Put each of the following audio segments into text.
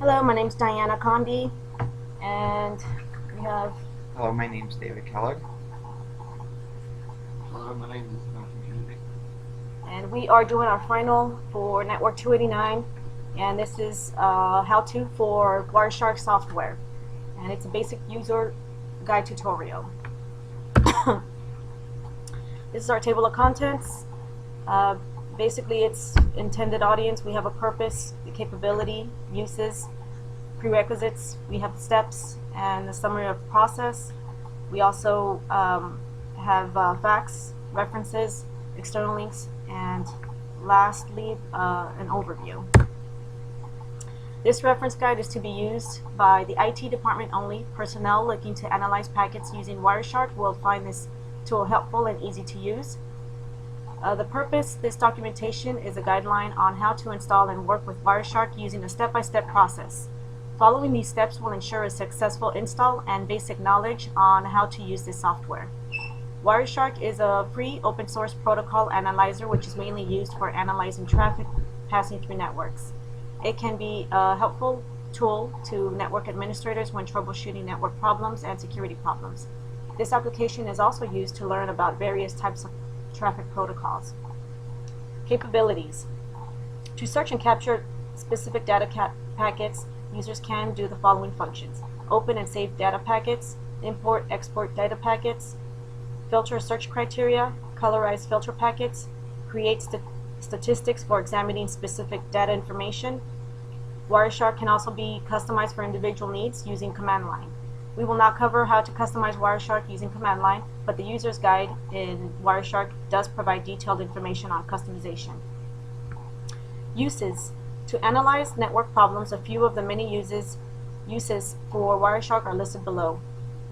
Hello, my name is Diana Condi, and we have. Hello, my name's David Kellogg. Hello, my name is Malcolm Kennedy. And we are doing our final for Net289, and this is how-to for Wireshark software, and it's a basic user guide tutorial. This is our table of contents. Basically, it's intended audience. We have a purpose, the capability, uses, prerequisites. We have the steps and the summary of the process. We also have facts, references, external links, and lastly, an overview. This reference guide is to be used by the IT department only. Personnel looking to analyze packets using Wireshark will find this tool helpful and easy to use. The purpose, this documentation is a guideline on how to install and work with Wireshark using a step-by-step process. Following these steps will ensure a successful install and basic knowledge on how to use this software. Wireshark is a free open source protocol analyzer which is mainly used for analyzing traffic passing through networks. It can be a helpful tool to network administrators when troubleshooting network problems and security problems. This application is also used to learn about various types of traffic protocols. Capabilities. To search and capture specific data packets, users can do the following functions: open and save data packets, import, export data packets, filter search criteria, colorize filter packets, create statistics for examining specific data information. Wireshark can also be customized for individual needs using command line. We will not cover how to customize Wireshark using command line, but the user's guide in Wireshark does provide detailed information on customization. Uses. To analyze network problems, a few of the many uses for Wireshark are listed below.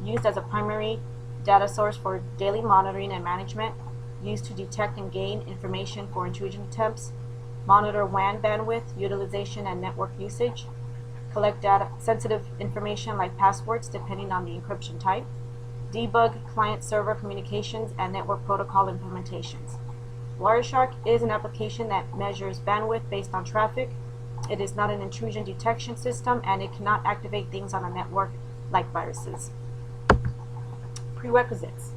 Used as a primary data source for daily monitoring and management, used to detect and gain information for intrusion attempts, monitor WAN bandwidth, utilization, and network usage, collect data sensitive information like passwords depending on the encryption type, debug client-server communications and network protocol implementations. Wireshark is an application that measures bandwidth based on traffic. It is not an intrusion detection system, and it cannot activate things on a network like viruses. Prerequisites.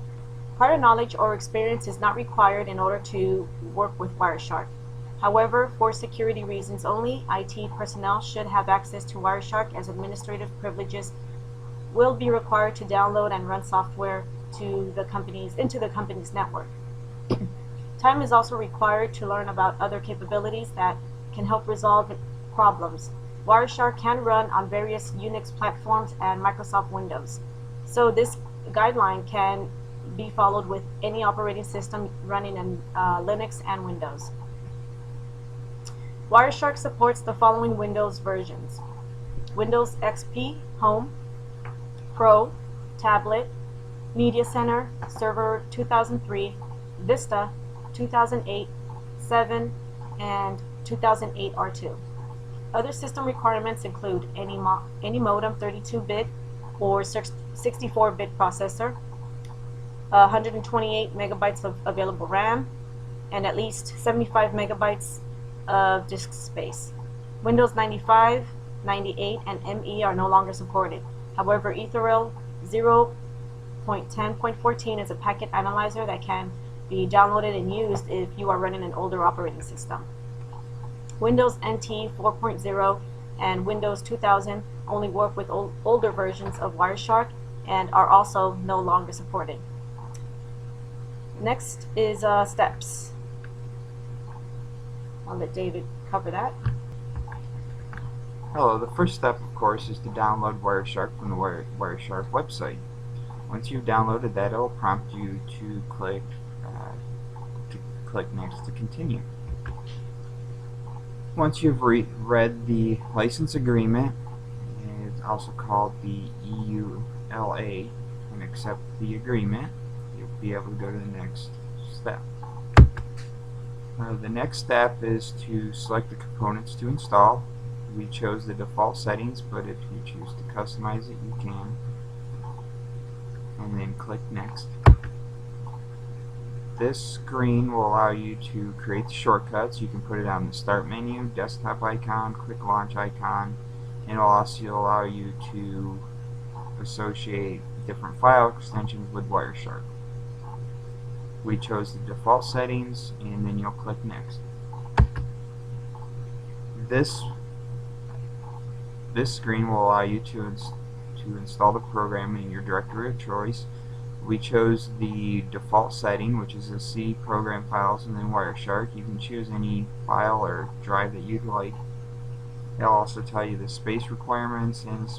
Prior knowledge or experience is not required in order to work with Wireshark. However, for security reasons only, IT personnel should have access to Wireshark, as administrative privileges will be required to download and run software into the company's network. Time is also required to learn about other capabilities that can help resolve problems. Wireshark can run on various Unix platforms and Microsoft Windows, so this guideline can be followed with any operating system running in Linux and Windows. Wireshark supports the following Windows versions: Windows XP, Home, Pro, Tablet, Media Center, Server 2003, Vista, 2008, 7, and 2008 R2. Other system requirements include any modem 32-bit or 64-bit processor, 128 megabytes of available RAM, and at least 75 megabytes of disk space. Windows 95, 98, and ME are no longer supported. However, Ethereal 0.10.14 is a packet analyzer that can be downloaded and used if you are running an older operating system. Windows NT 4.0 and Windows 2000 only work with older versions of Wireshark and are also no longer supported. Next is steps. I'll let David cover that. Hello, the first step, of course, is to download Wireshark from the Wireshark website. Once you've downloaded that, it will prompt you to click next to continue. Once you've read the license agreement, it's also called the EULA, and accept the agreement, you'll be able to go to the next step. The next step is to select the components to install. We chose the default settings, but if you choose to customize it, you can. And then click next. This screen will allow you to create the shortcuts. You can put it on the start menu, desktop icon, quick launch icon, and it'll also allow you to associate different file extensions with Wireshark. We chose the default settings, and then you'll click next. This screen will allow you to install the program in your directory of choice. We chose the default setting, which is the C program files and then Wireshark. You can choose any file or drive that you'd like. It'll also tell you the space requirements and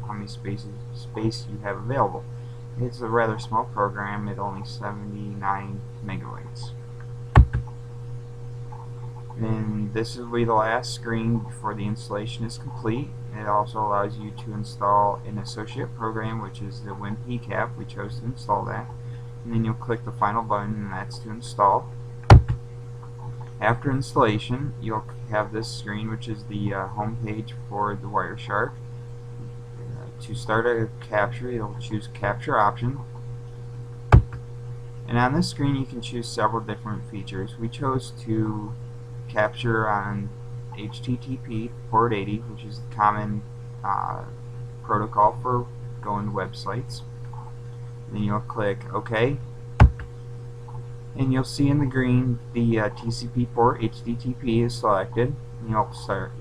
how many space you have available. It's a rather small program, it's only 79 megabytes. And this will be the last screen before the installation is complete. It also allows you to install an associate program, which is the WinPCAP. We chose to install that. And then you'll click the final button, and that's to install. After installation, you'll have this screen, which is the home page for the Wireshark. To start a capture, you'll choose capture option. And on this screen, you can choose several different features. We chose to capture on HTTP port 80, which is the common protocol for going to websites. Then you'll click OK, and you'll see in the green the TCP port HTTP is selected. And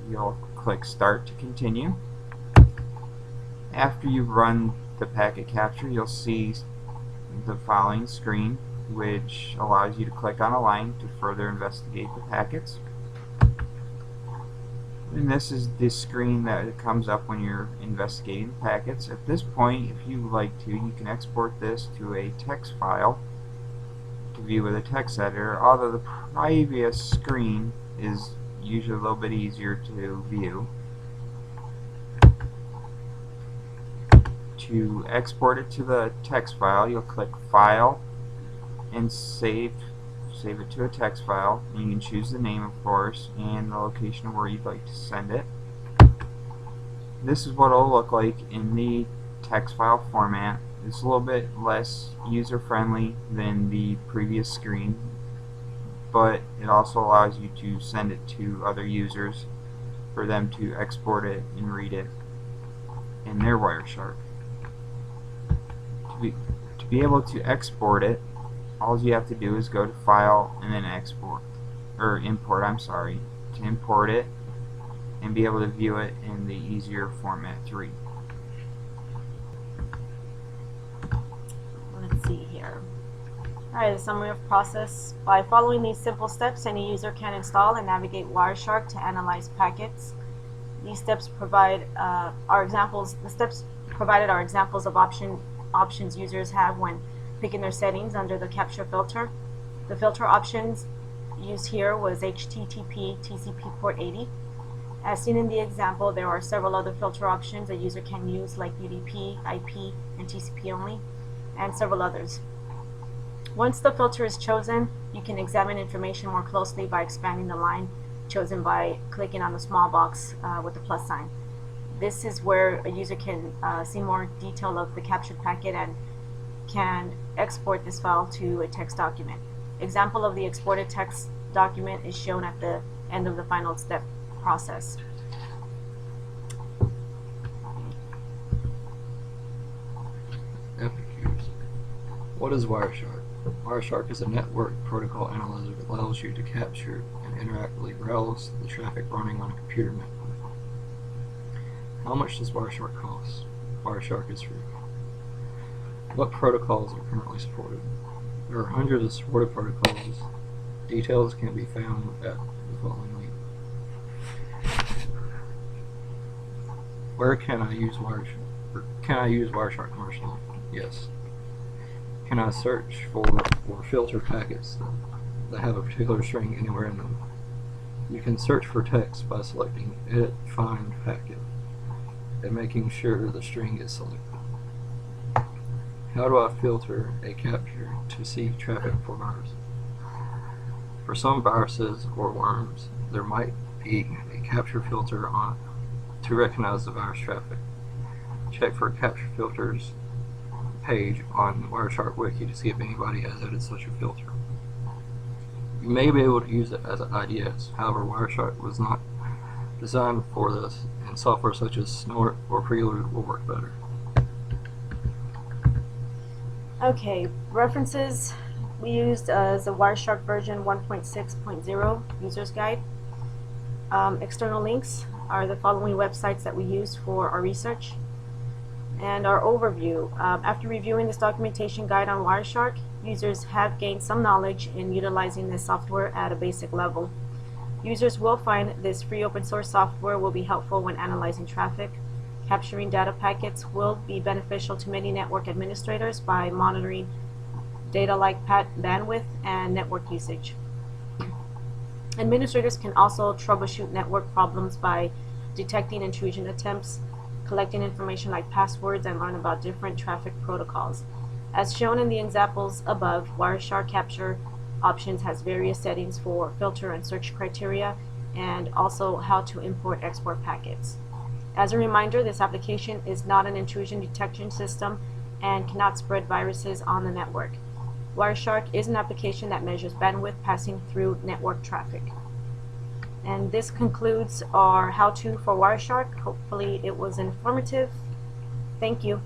you'll click Start to continue. After you've run the packet capture, you'll see the following screen, which allows you to click on a line to further investigate the packets. And this is the screen that comes up when you're investigating the packets. At this point, if you like to, you can export this to a text file to view with a text editor, although the previous screen is usually a little bit easier to view. To export it to the text file, you'll click File and Save it to a text file. And you can choose the name, of course, and the location of where you'd like to send it. This is what it'll look like in the text file format. It's a little bit less user-friendly than the previous screen, but it also allows you to send it to other users for them to export it and read it in their Wireshark. To be able to export it, all you have to do is go to File and then Import, I'm sorry, to import it and be able to view it in the easier format to read. Let's see here. Alright, the summary of process. By following these simple steps, any user can install and navigate Wireshark to analyze packets. These steps provide are examples. The steps provided are examples of options users have when picking their settings under the capture filter. The filter options used here was HTTP TCP port 80. As seen in the example, there are several other filter options a user can use, like UDP, IP, and TCP only, and several others. Once the filter is chosen, you can examine information more closely by expanding the line chosen by clicking on the small box with the plus sign. This is where a user can see more detail of the captured packet and can export this file to a text document. Example of the exported text document is shown at the end of the final step process. FAQs. What is Wireshark? Wireshark is a network protocol analyzer that allows you to capture and interactively browse the traffic running on a computer network. How much does Wireshark cost? Wireshark is free. What protocols are currently supported? There are hundreds of supported protocols. Details can be found at the following link. Where can I use Wireshark? Can I use Wireshark commercially? Yes. Can I search for filter packets that have a particular string anywhere in them? You can search for text by selecting Edit Find Packet and making sure the string is selected. How do I filter a capture to see traffic for viruses? For some viruses or worms, there might be a capture filter on to recognize the virus traffic. Check for capture filters page on Wireshark Wiki to see if anybody has added such a filter. You may be able to use it as an IDS, however Wireshark was not designed for this, and software such as Snort or Preload will work better. Okay, references we used as a Wireshark version 1.6.0 user's guide. External links are the following websites that we used for our research. And our overview. After reviewing this documentation guide on Wireshark, users have gained some knowledge in utilizing this software at a basic level. Users will find this free open source software will be helpful when analyzing traffic. Capturing data packets will be beneficial to many network administrators by monitoring data like bandwidth and network usage. Administrators can also troubleshoot network problems by detecting intrusion attempts, collecting information like passwords, and learn about different traffic protocols. As shown in the examples above, Wireshark capture options has various settings for filter and search criteria, and also how to import-export packets. As a reminder, this application is not an intrusion detection system and cannot spread viruses on the network. Wireshark is an application that measures bandwidth passing through network traffic. And this concludes our how-to for Wireshark. Hopefully it was informative. Thank you.